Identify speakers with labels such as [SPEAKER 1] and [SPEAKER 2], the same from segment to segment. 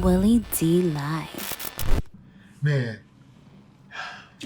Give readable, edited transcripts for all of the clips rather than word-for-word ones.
[SPEAKER 1] Willie D Live.
[SPEAKER 2] Man,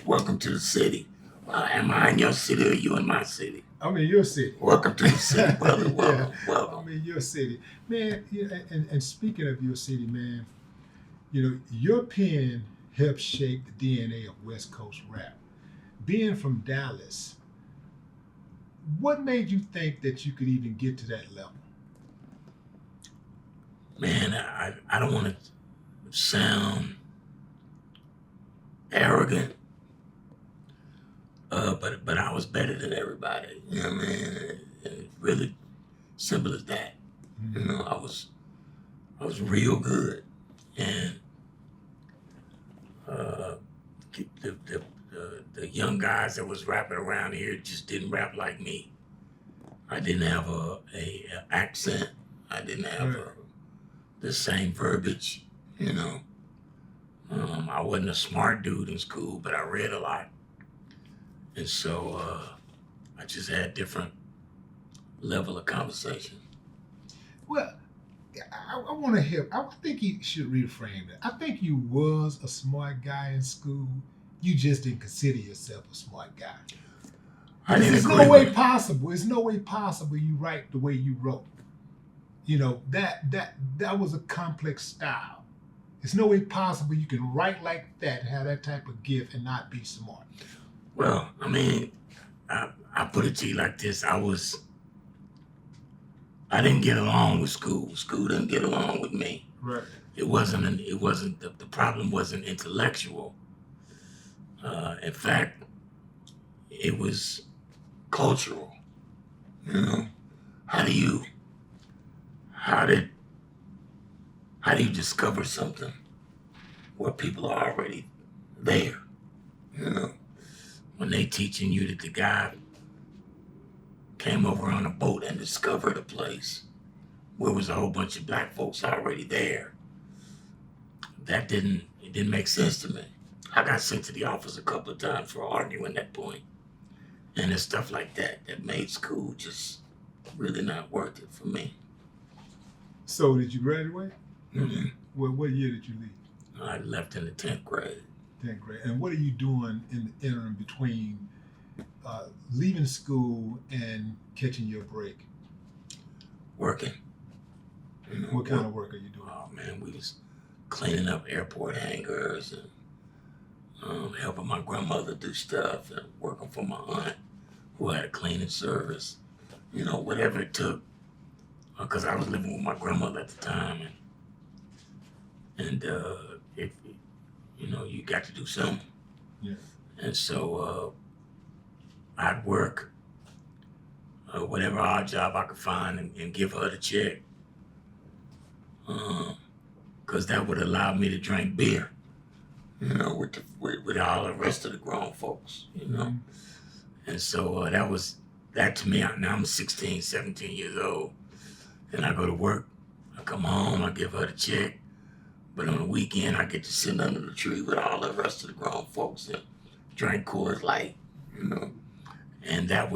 [SPEAKER 3] Welcome to the city. Am I in your city or you in my city?
[SPEAKER 2] I'm in your city.
[SPEAKER 3] Welcome to the city, brother. Welcome,
[SPEAKER 2] Yeah,
[SPEAKER 3] welcome.
[SPEAKER 2] I'm in your city. Man, and speaking of your city, man, your pen helped shape the DNA of West Coast rap. Being from Dallas, what made you think that you could even get to that level?
[SPEAKER 3] Man, I don't want to sound arrogant, but I was better than everybody. You know what I mean? It's really simple as that. You know, I was real good, and the young guys that was rapping around here just didn't rap like me. I didn't have a accent. I didn't have the same verbiage. You know, I wasn't a smart dude in school, but I read a lot, and so I just had different level of conversation.
[SPEAKER 2] Well, I want to help. I think you should reframe it. I think you was a smart guy in school. You just didn't consider yourself a smart guy. There's no way possible. It's no way possible you write the way you wrote. That was a complex style. It's no way possible you can write like that, have that type of gift, and not be smart.
[SPEAKER 3] Well, I mean, I put it to you like this: I didn't get along with school. School didn't get along with me.
[SPEAKER 2] Right.
[SPEAKER 3] It wasn't. The problem wasn't intellectual. In fact, it was cultural. You know, how do you discover something where people are already there? You know, when they teaching you that the guy came over on a boat and discovered a place where was a whole bunch of black folks already there. It didn't make sense to me. I got sent to the office a couple of times for arguing that point. And it's stuff like that that made school just really not worth it for me.
[SPEAKER 2] So did you graduate?
[SPEAKER 3] Mm-hmm.
[SPEAKER 2] What year did you leave?
[SPEAKER 3] I left in the 10th grade.
[SPEAKER 2] 10th grade. And what are you doing in the interim between leaving school and catching your break?
[SPEAKER 3] Working. You know,
[SPEAKER 2] what kind of work are you doing?
[SPEAKER 3] Oh man, we was cleaning up airport hangars and helping my grandmother do stuff and working for my aunt who had a cleaning service. You know, whatever it took, because I was living with my grandmother at the time, and if you got to do something.
[SPEAKER 2] Yeah.
[SPEAKER 3] And so I'd work whatever odd job I could find and give her the check, because that would allow me to drink beer, with all the rest of the grown folks,
[SPEAKER 2] Mm-hmm.
[SPEAKER 3] And so that to me. Now I'm 16, 17 years old, and I go to work. I come home, I give her the check, but on the weekend I get to sit under the tree with all the rest of the grown folks and drink Coors Light, and that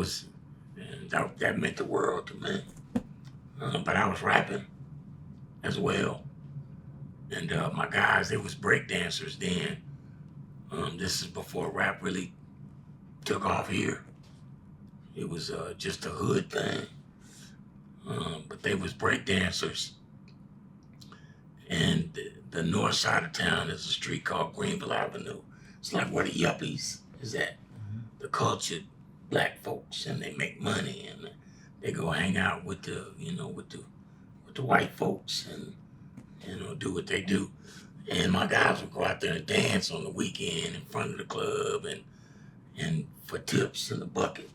[SPEAKER 3] meant the world to me. But I was rapping as well, and my guys, they was break dancers then. This is before rap really took off here. It was just a hood thing, but they was break dancers. And the north side of town is a street called Greenville Avenue. It's like where the yuppies is at.
[SPEAKER 2] Mm-hmm.
[SPEAKER 3] The cultured black folks, and they make money, and they go hang out with the white folks, and do what they do. And my guys would go out there and dance on the weekend in front of the club and for tips in the bucket.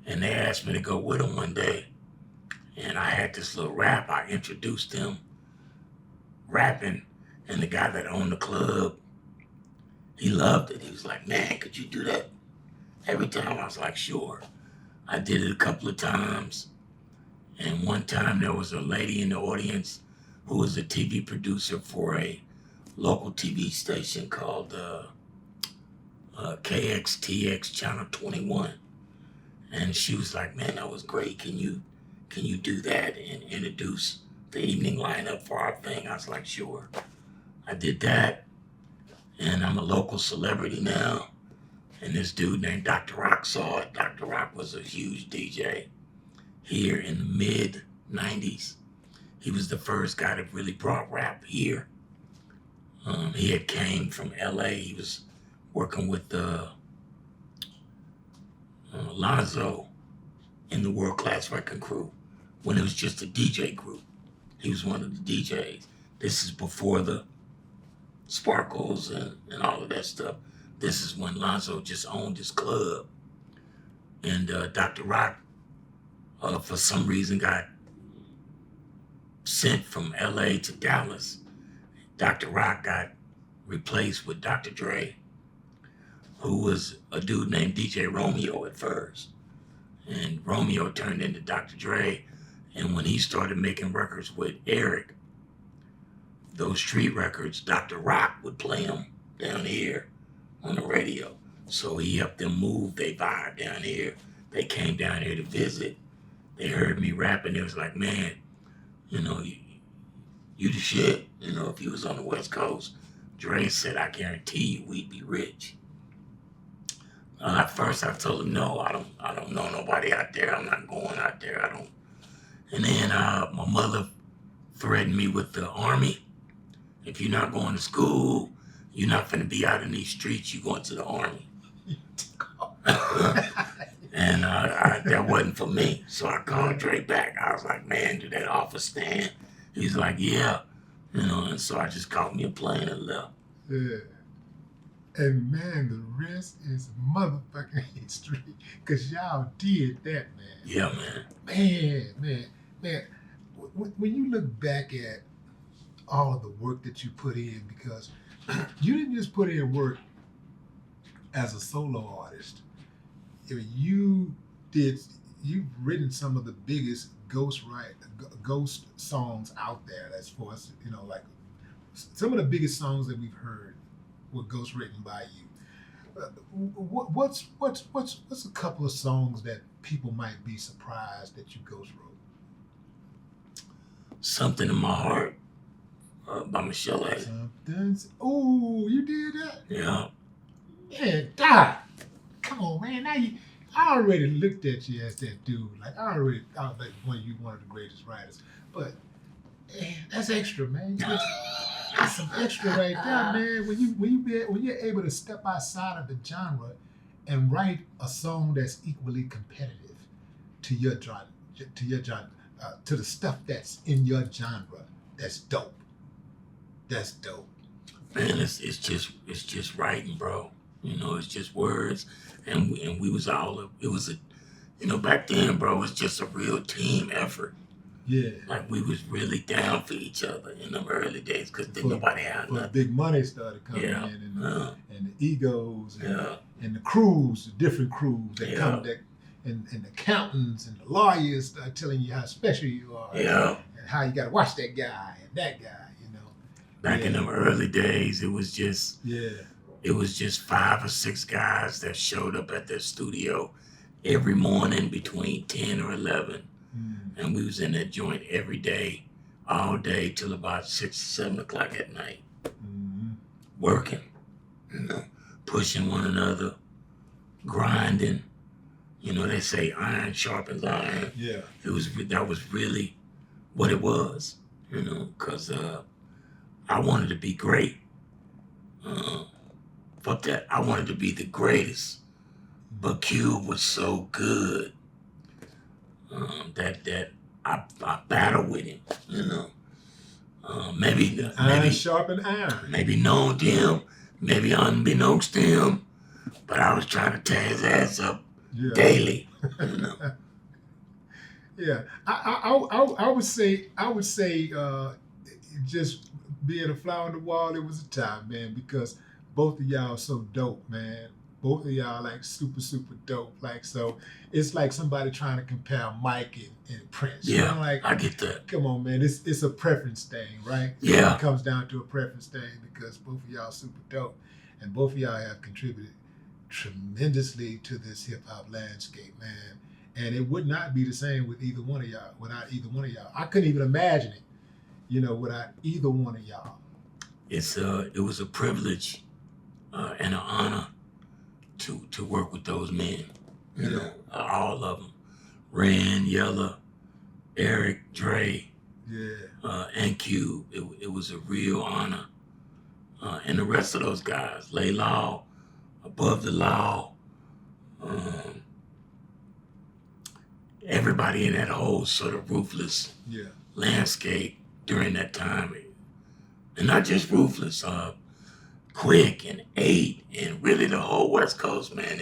[SPEAKER 3] And they asked me to go with them one day, and I had this little rap. I introduced them rapping, and the guy that owned the club, he loved it. He was like, "Man, could you do that every time?" I was like, "Sure." I did it a couple of times, and one time there was a lady in the audience who was a TV producer for a local TV station called KXTX Channel 21, and she was like, "Man, that was great. Can you do that and introduce the evening lineup for our thing?" I was like, "Sure." I did that, and I'm a local celebrity now. And this dude named Dr. Rock saw it. Dr. Rock was a huge DJ here in the mid 90s. He was the first guy that really brought rap here. He had came from LA. He was working with Lonzo in the World Class Record Crew when it was just a DJ group. He was one of the DJs. This is before the Sparkles and all of that stuff. This is when Lonzo just owned his club. And Dr. Rock, for some reason, got sent from LA to Dallas. Dr. Rock got replaced with Dr. Dre, who was a dude named DJ Romeo at first. And Romeo turned into Dr. Dre. And when he started making records with Eric, those street records, Dr. Rock would play them down here on the radio. So he helped them move their vibe down here. They came down here to visit. They heard me rapping. They was like, man, you know, you the shit. You know, if you was on the West Coast, Dre said, I guarantee you we'd be rich. At first I told him, no, I don't know nobody out there. I'm not going out there. I don't. And then my mother threatened me with the army. If you're not going to school, you're not finna be out in these streets. You going to the army. And that wasn't for me. So I called Dre back. I was like, man, did that offer stand? He's like, yeah. You know, and so I just caught me a plane and left.
[SPEAKER 2] Yeah. And man, the rest is motherfucking history. Because y'all did that, man.
[SPEAKER 3] Yeah, man.
[SPEAKER 2] Man. When you look back at all of the work that you put in, because you didn't just put in work as a solo artist. You've written some of the biggest ghost songs out there. As far as, you know, like some of the biggest songs that we've heard were ghost written by you. What's a couple of songs that people might be surprised that you ghost wrote?
[SPEAKER 3] Something in My Heart by Michelle A.
[SPEAKER 2] Oh, you did that?
[SPEAKER 3] Yeah.
[SPEAKER 2] Man, God, come on, man. I already looked at you as that dude. Like I already thought like one of the greatest writers. But man, that's extra, man. That's some extra right there, man. When you're able to step outside of the genre and write a song that's equally competitive to your genre, to the stuff that's in your genre, that's dope. That's dope.
[SPEAKER 3] Man, it's just writing, bro. You know, it's just words, and we was all, it was a, you know, back then, bro, it was just a real team effort.
[SPEAKER 2] Yeah.
[SPEAKER 3] Like we was really down for each other in the early days because nobody had nothing.
[SPEAKER 2] Big money started coming in, and the egos,
[SPEAKER 3] Yeah.
[SPEAKER 2] and the crews, the different crews that come, and the accountants and the lawyers start telling you how special you are,
[SPEAKER 3] Yeah.
[SPEAKER 2] and how you got to watch that guy and that guy, you know.
[SPEAKER 3] Back in the early days, it was just it was just 5 or 6 guys that showed up at their studio every morning between 10 or 11. And we was in that joint every day, all day till about 6 or 7 o'clock at night. Working, you know, pushing one another, grinding. You know, they say iron sharpens iron.
[SPEAKER 2] Yeah.
[SPEAKER 3] That was really what it was, you know, because I wanted to be great. Fuck that. I wanted to be the greatest. But Cube was so good that I battled with him, you know. Maybe
[SPEAKER 2] sharpen iron.
[SPEAKER 3] Maybe known to him, maybe unbeknownst to him, but I was trying to tear his ass up daily, you know.
[SPEAKER 2] Yeah, I would say just being a fly on the wall, it was a time, man, because both of y'all are so dope, man. Both of y'all like super, super dope. Like, so it's like somebody trying to compare Mike and Prince.
[SPEAKER 3] Yeah,
[SPEAKER 2] you know, like,
[SPEAKER 3] I get that.
[SPEAKER 2] Come on, man. It's a preference thing, right?
[SPEAKER 3] Yeah.
[SPEAKER 2] It comes down to a preference thing because both of y'all are super dope. And both of y'all have contributed tremendously to this hip hop landscape, man. And it would not be the same with either one of y'all, without either one of y'all. I couldn't even imagine it, you know, without either one of y'all.
[SPEAKER 3] it was a privilege and an honor to work with those men. You know, all of them. Ren, Yella, Eric, Dre, and Cube. It was a real honor. And the rest of those guys, Lay Law, Above the Law, everybody in that whole sort of ruthless landscape during that time. And not just ruthless, Quick and 8 and really the whole West Coast, man.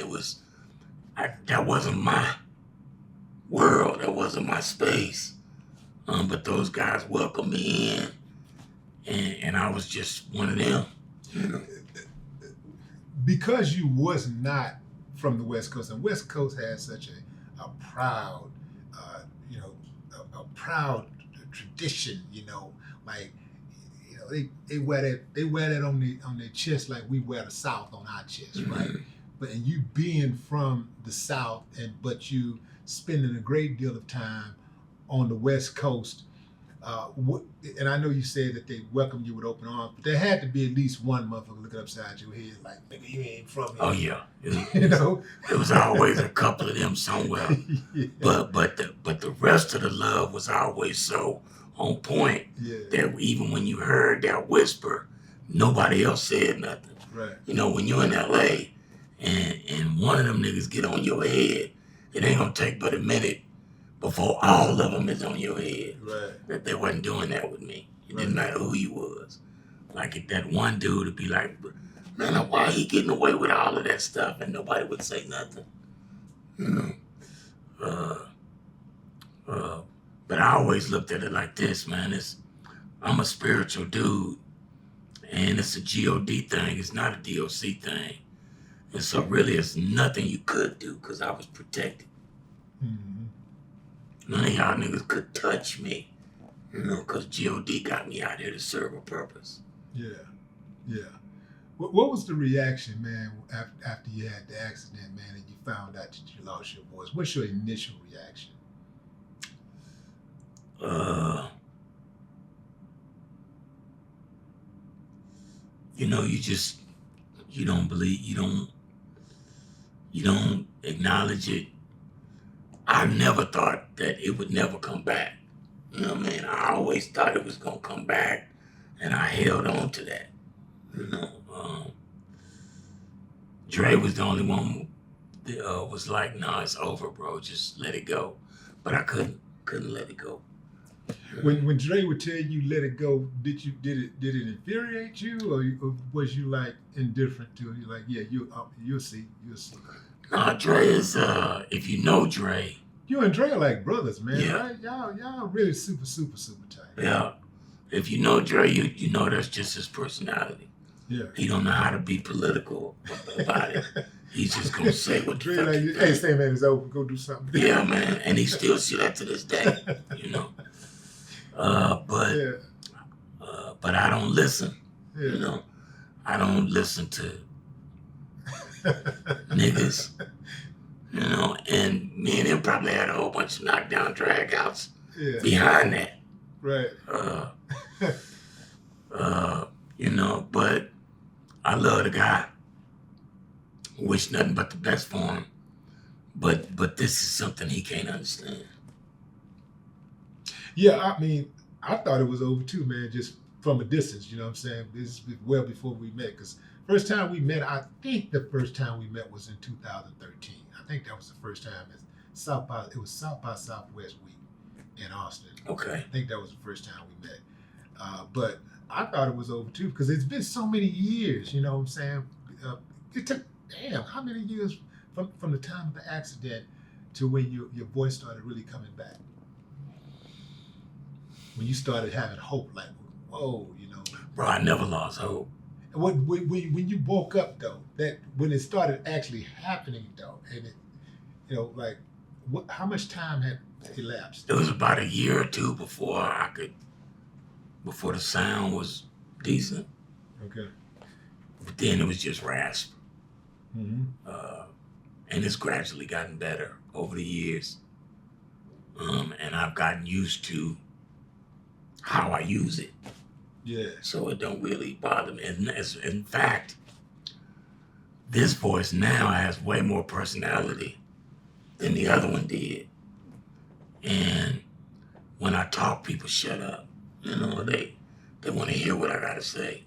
[SPEAKER 3] That wasn't my world. That wasn't my space. But those guys welcomed me in, and I was just one of them. You know?
[SPEAKER 2] Because you was not from the West Coast, and West Coast has such a proud, a proud tradition. Like, they wear that on their chest like we wear the South on our chest, right? And you being from the South, but you spending a great deal of time on the West Coast, and I know you said that they welcomed you with open arms, but there had to be at least one motherfucker looking upside your head like, nigga, you ain't from here.
[SPEAKER 3] Oh yeah,
[SPEAKER 2] There
[SPEAKER 3] was always a couple of them somewhere, but the rest of the love was always so on point that even when you heard that whisper, nobody else said nothing.
[SPEAKER 2] Right.
[SPEAKER 3] When you're in LA and one of them niggas get on your head, it ain't gonna take but a minute before all of them is on your head.
[SPEAKER 2] Right.
[SPEAKER 3] That they wasn't doing that with me. It didn't matter who he was. Like if that one dude would be like, man, why he getting away with all of that stuff and nobody would say nothing. But I always looked at it like this, man. I'm a spiritual dude, and it's a God thing. It's not a D.O.C. thing. And so really it's nothing you could do because I was protected. None of y'all niggas could touch me, because God got me out here to serve a purpose.
[SPEAKER 2] Yeah. What was the reaction, man, after you had the accident, man, and you found out that you lost your voice? What's your initial reaction? You don't believe, you don't acknowledge it. I never thought that it would never come back. You know what I mean? I always thought it was gonna come back, and I held on to that. Dre was the only one that was like, "Nah, it's over, bro. Just let it go." But I couldn't let it go. When Dre would tell you let it go, did it infuriate you, or was you like indifferent to it? You're like, yeah, you'll see.
[SPEAKER 3] Nah, Dre is if you know Dre.
[SPEAKER 2] You and Dre are like brothers, man.
[SPEAKER 3] Yeah.
[SPEAKER 2] Right? Y'all really super tight.
[SPEAKER 3] Yeah. If you know Dre, you know that's just his personality.
[SPEAKER 2] Yeah.
[SPEAKER 3] He don't know how to be political about it. He's just gonna say what
[SPEAKER 2] Dre
[SPEAKER 3] the fuck.
[SPEAKER 2] like, hey, say man, it's over. Go do something.
[SPEAKER 3] Yeah, man, and he still see that to this day. But I don't listen.
[SPEAKER 2] Yeah.
[SPEAKER 3] I don't listen to niggas. And me and him probably had a whole bunch of knockdown dragouts behind that.
[SPEAKER 2] Right.
[SPEAKER 3] But I love the guy. Wish nothing but the best for him. But this is something he can't understand.
[SPEAKER 2] Yeah, I mean, I thought it was over too, man, just from a distance, you know what I'm saying? This is well before we met, because first time we met, I think the first time we met was in 2013. I think that was the first time at South by Southwest week in Austin.
[SPEAKER 3] Okay.
[SPEAKER 2] I think that was the first time we met. But I thought it was over too, because it's been so many years, you know what I'm saying? It took, how many years from the time of the accident to when your voice started really coming back? When you started having hope, like, whoa,
[SPEAKER 3] Bro, I never lost hope.
[SPEAKER 2] When you woke up, though, that when it started actually happening, though, and it, how much time had elapsed?
[SPEAKER 3] It was about a year or two before the sound was decent.
[SPEAKER 2] Okay.
[SPEAKER 3] But then it was just rasp.
[SPEAKER 2] Mm-hmm.
[SPEAKER 3] And it's gradually gotten better over the years. And I've gotten used to how I use it.
[SPEAKER 2] Yeah.
[SPEAKER 3] So it don't really bother me. And in fact, this voice now has way more personality than the other one did. And when I talk, people shut up. You know, they want to hear what I gotta say.